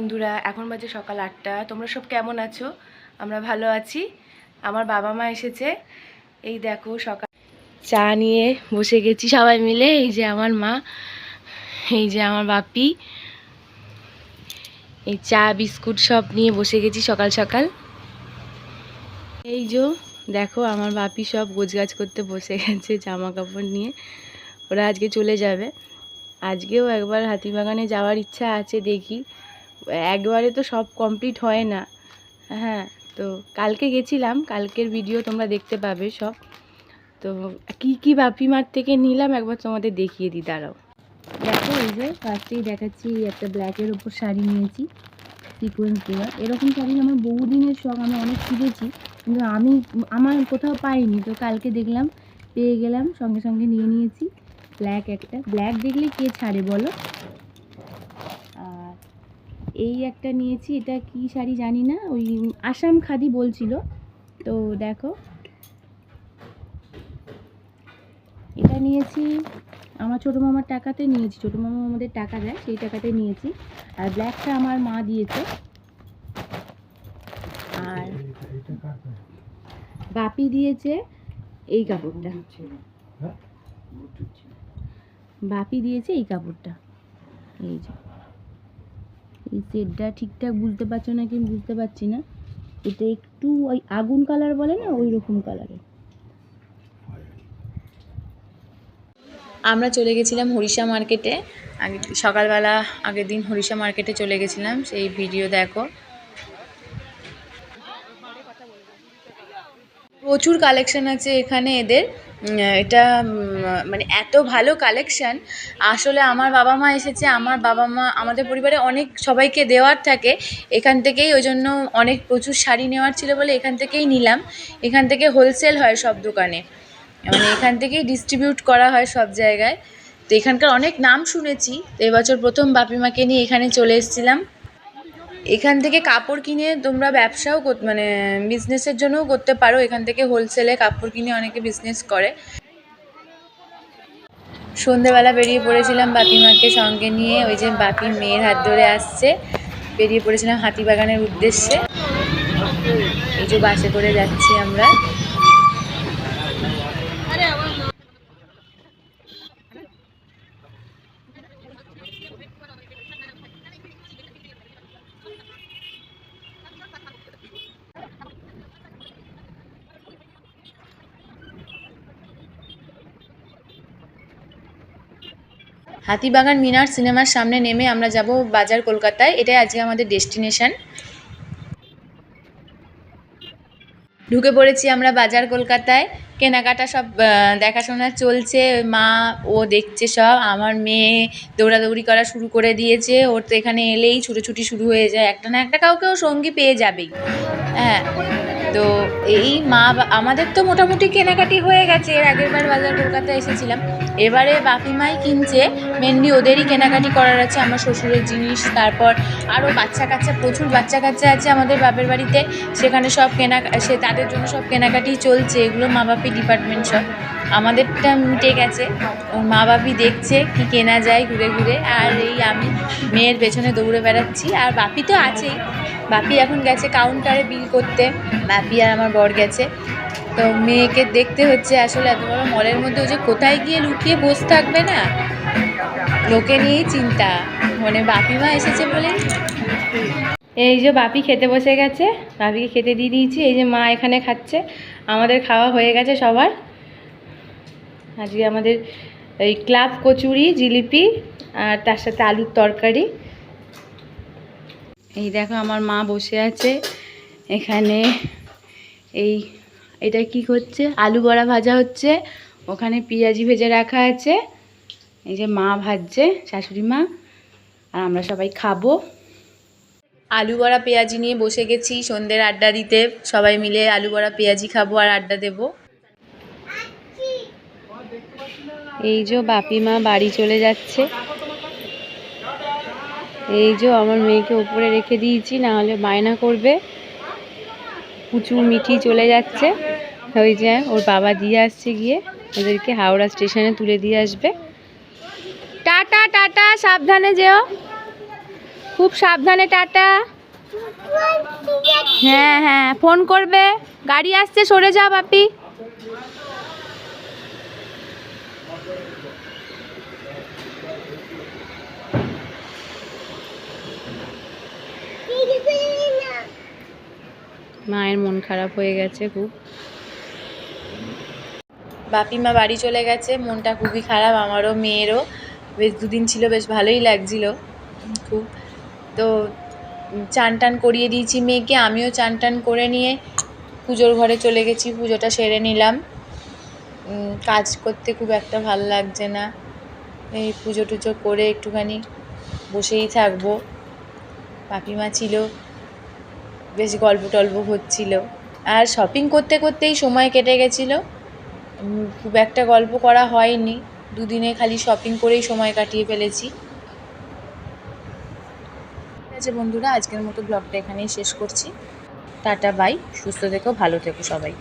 বন্ধুরা, এখন বাজে সকাল 8টা। তোমরা সব কেমন আছো? আমরা ভালো আছি। আমার বাবা মা এসেছে, এই দেখো সকাল চা নিয়ে বসে গেছি সবাই মিলে। এই যে আমার মা, এই যে আমার বাপি, এই চা বিস্কুট সব নিয়ে বসে গেছি সকাল সকাল। এই যে দেখো আমার বাপি সব গোছগাছ করতে বসে গেছে জামা কাপড় নিয়ে। ওরা আজকে চলে যাবে। আজকেও একবার হাতিবাগানে যাওয়ার ইচ্ছা আছে, দেখি। একবারে তো সব কমপ্লিট হয় না। হ্যাঁ, তো কালকে গেছিলাম, কালকের ভিডিও তোমরা দেখতে পাবে সব। তো কি বাপিমার থেকে নিলাম একবার তোমাদের দেখিয়ে দিই, দাঁড়াও। দেখো, এই যে ফার্স্টেই দেখাচ্ছি, একটা ব্ল্যাকের ওপর শাড়ি নিয়েছি সিকোয়েন্স দেওয়া। এরকম শাড়ি আমার বহুদিনের শখ, আমি অনেক খুঁজেছি কিন্তু আমার কোথাও পাইনি। তো কালকে দেখলাম, পেয়ে গেলাম, সঙ্গে সঙ্গে নিয়ে নিয়েছি। ব্ল্যাক একটা, ব্ল্যাক দেখলে কে ছাড়ে বলো। আর এই একটা নিয়েছি, এটা কি শাড়ি জানি না, ওই আসাম খাদি বলছিল। তো দেখো, এটা নিয়েছি আমার ছোটো মামার টাকাতে নিয়েছি, ছোটো মামা আমাদের টাকা দেয়, সেই টাকাতে নিয়েছি। আর ব্ল্যাকটা আমার মা দিয়েছে। আর বাপি দিয়েছে এই কাপড়টা, বাপি দিয়েছে এই কাপড়টা। এই যে এই সেটটা ঠিকঠাক বুঝতে পারছো না কি বুঝতে পারছি না, এটা একটু ওই আগুন কালার বলে না, ওই রকম কালারের। আমরা চলে গেছিলাম হরিষা মার্কেটে। সকালবেলা আগের দিন হরিষা মার্কেটে চলে গেছিলাম, সেই ভিডিও দেখো। প্রচুর কালেকশান আছে এখানে এদের। এটা মানে এত ভালো কালেকশান। আসলে আমার বাবা মা এসেছে, আমার বাবা মা আমাদের পরিবারে অনেক সবাইকে দেওয়ার থাকে এখান থেকেই, ওই জন্য অনেক প্রচুর শাড়ি নেওয়ার ছিল বলে এখান থেকেই নিলাম। এখান থেকে হোলসেল হয় সব দোকানে, মানে এখান থেকেই ডিস্ট্রিবিউট করা হয় সব জায়গায়। তো এখানকার অনেক নাম শুনেছি। তো এবছর প্রথম বাপিমাকে নিয়ে এখানে চলে এসেছিলাম। এখান থেকে কাপড় কিনে তোমরা ব্যবসাও মানে বিজনেসের জন্যও করতে পারো। এখান থেকে হোলসেলে কাপড় কিনে অনেকে বিজনেস করে। সন্ধেবেলা বেরিয়ে পড়েছিলাম বাপিমাকে সঙ্গে নিয়ে। ওই যে বাপি মেয়ের হাত ধরে আসছে, বেরিয়ে পড়েছিলাম হাতিবাগানের উদ্দেশ্যে। এই যে বাসে করে যাচ্ছি আমরা। হাতিবাগান মিনার সিনেমার সামনে নেমে আমরা যাব বাজার কলকাতায়। এটাই আজকে আমাদের ডেস্টিনেশন। ঢুকে পড়েছি আমরা বাজার কলকাতায়। কেনাকাটা সব দেখাশোনা চলছে। মা ও দেখছে সব। আমার মেয়ে দৌড়াদৌড়ি করা শুরু করে দিয়েছে। ওর তো এখানে এলেই ছুটোছুটি শুরু হয়ে যায়, একটা না একটা কাউকে ও সঙ্গী পেয়ে যাবেই। হ্যাঁ, তো এই আমাদের তো মোটামুটি কেনাকাটি হয়ে গেছে। এর আগের বার বাজার কলকাতায় এসেছিলাম। এবারে বাপিমাই কিনছে, মেনলি ওদেরই কেনাকাটি করার আছে। আমার শ্বশুরের জিনিস, তারপর আরও বাচ্চা কাচ্চা, প্রচুর বাচ্চা কাচ্চা আছে আমাদের বাপের বাড়িতে। সেখানে সব তাদের জন্য সব কেনাকাটি চলছে। এগুলো মা বাপি ডিপার্টমেন্ট সব। আমাদেরটা মিটে গেছে, ওর মা বাপি দেখছে কি কেনা যায় ঘুরে ঘুরে। আর এই আমি মেয়ের পেছনে দৌড়ে বেড়াচ্ছি। আর বাপি তো আছেই, বাপি এখন গেছে কাউন্টারে বিল করতে। বাপি আর আমার বর গেছে। তো মেয়েকে দেখতে হচ্ছে। আসলে এত বড় মলের মধ্যে ও যে কোথায় গিয়ে লুকিয়ে বসে থাকবে না, লোকে নিয়েই চিন্তা। মানে বাপিমা এসেছে বলেই। এই যে বাপি খেতে বসে গেছে, বাপিকে খেতে দিয়ে দিয়েছি। এই যে মা এখানে খাচ্ছে। আমাদের খাওয়া হয়ে গেছে সবার। আজকে আমাদের এই ক্লাব কচুরি, জিলিপি, আর তার সাথে আলুর তরকারি। এই দেখো আমার মা বসে আছে এখানে। এটা কি হচ্ছে? আলু বড়া ভাজা হচ্ছে। ওখানে পেঁয়াজি ভেজে রাখা আছে। এই যে মা ভাজছে, শাশুড়ি মা। আর আমরা সবাই খাবো। আলু বড়া পেঁয়াজি নিয়ে বসে গেছি সন্ধ্যের আড্ডা দিতে। সবাই মিলে আলু বড়া পেঁয়াজি খাবো আর আড্ডা দেবো। এই যে বাপি মা বাড়ি চলে যাচ্ছে। এই যে আমার মেয়েকে উপরে রেখে দিয়েছি, না হলে বায়না করবে। পুচু মিঠি চলে যাচ্ছে। ওই যে ওর বাবা দিয়ে আসছে, গিয়ে ওদেরকে হাওড়া স্টেশনে তুলে দিয়ে আসবে। টাটা টাটা, সাবধানে যেও। খুব সাবধানে, টাটা। হ্যাঁ হ্যাঁ, ফোন করবে। গাড়ি আসছে, সরে যা বাপি। মায়ের মন খারাপ হয়ে গেছে খুব। বাপি মা বাড়ি চলে গেছে, মনটা খুবই খারাপ আমারও, মেয়েরও। বেশ দুদিন ছিল, বেশ ভালোই লাগছিল খুব। তো চান টান করিয়ে দিয়েছি মেয়েকে, আমিও চান টান করে নিয়ে পুজোর ঘরে চলে গেছি, পুজোটা সেরে নিলাম। কাজ করতে খুব একটা ভালো লাগছে না, এই পুজো টুজো করে একটুখানি বসেই থাকবো। বাপিমা ছিল, বেশ গল্প টল্প হচ্ছিল, আর শপিং করতে করতেই সময় কেটে গেছিলো। খুব একটা গল্প করা হয়নি, দুদিনে খালি শপিং করেই সময় কাটিয়ে ফেলেছি। ঠিক আছে বন্ধুরা, আজকের মতো ব্লগটা এখানেই শেষ করছি। টাটা বাই, সুস্থ থেকো, ভালো থেকো সবাই।